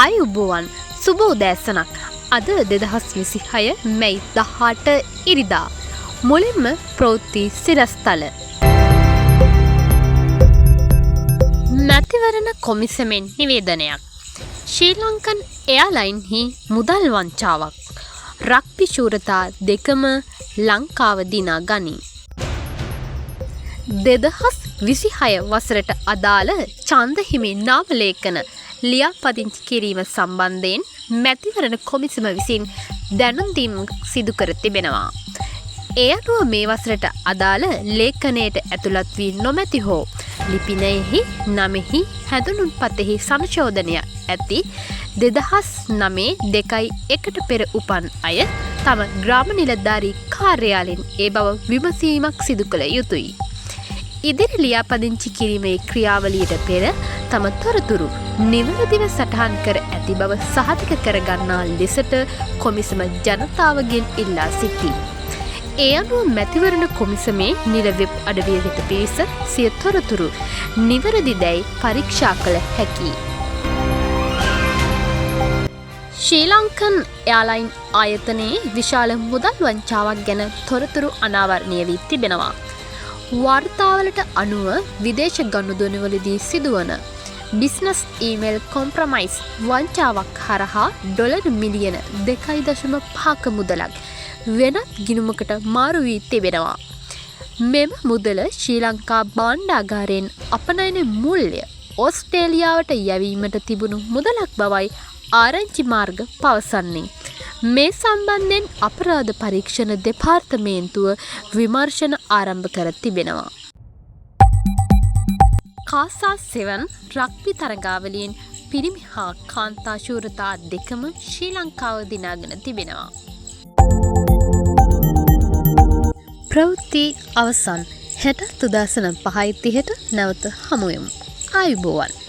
ආයුබෝවන් සුබ උදෑසනක්. අද 2026 මැයි 18 ඉරිදා. මුලින්ම ප්‍රවෘත්ති සිරස්තල. මැතිවරණ කොමිසමෙන් නිවේදනයක්. ශ්‍රී ලංකන් එයාලයින්හි මුදල් වංචාවක්. රක්පි ශූරතා දෙකම ලංකාව දිනා ගනී. 2026 වසරට අදාළ ඡන්ද හිමි නාමලේඛන ලියාපදිංචි කිරීම සම්බන්ධයෙන් මැතිවරණ කොමිසම විසින් දැනුම් දීමක් සිදු කර තිබෙනවා. ඒ අනුව මේ වසරට අදාළ ලේඛනයට ඇතුළත් වී නොමැති හෝ ලිපිනයෙහි නමෙහි හැඳුනුම්පතෙහි සංශෝධනය ඇති 2009-2-1 පෙර උපන් අය තම ග්‍රාම නිලධාරී කාර්යාලයෙන් ඒ බව විමසීමක් සිදු කළ යුතුයි. ඉදිරි ලියාපදිංචි කිරීමේ ක්‍රියාවලියට පෙර තම තොරතුරු නිවැරදිව සටහන් කර ඇති බව සහතික කරගන්නා ලෙසට කොමිසම ජනතාවගෙන් ඉල්ලා සිටී. ඒ අනුව මැතිවරණ කොමිසමේ නිල වෙබ් අඩවිය වෙත පිවිස සිය තොරතුරු නිවැරදි දැයි පරීක්ෂා කළ හැකියි. ශ්‍රී ලංකන් එයාලයින් ආයතනයේ විශාල මුදල් වංචාවක් ගැන තොරතුරු අනාවරණය වී තිබෙනවා. වාර්තාවලට අනුව විදේශ ගනුදෙනුවලදී සිදුවන බිස්නස් ඊමේල් කොම්ප්‍රොමයිස් වංචාවක් හරහා ඩොලර් මිලියන 2.5ක මුදලක් වෙනත් ගිණුමකට මාරු වී තිබෙනවා. මෙම මුදල ශ්‍රී ලංකා භාණ්ඩාගාරයෙන් අපනයන මුල්‍ය ඕස්ට්‍රේලියාවට යැවීමට තිබුණු මුදලක් බවයි ආරංචි මාර්ග පවසන්නේ. මේ සම්බන්ධයෙන් අපරාධ පරීක්ෂණ දෙපාර්තමේන්තුව විමර්ශන ආරම්භ කර තිබෙනවා. කාසා 7 රග්බි තරගාවලියෙන් පිරිමි හා කාන්තා ශූරතා දෙකම ශ්‍රී ලංකාව දිනාගෙන තිබෙනවා. ප්‍රවෘත්ති අවසන්. හෙට උදෑසන 5:30ට නැවත හමුවෙමු. ආයුබෝවන්.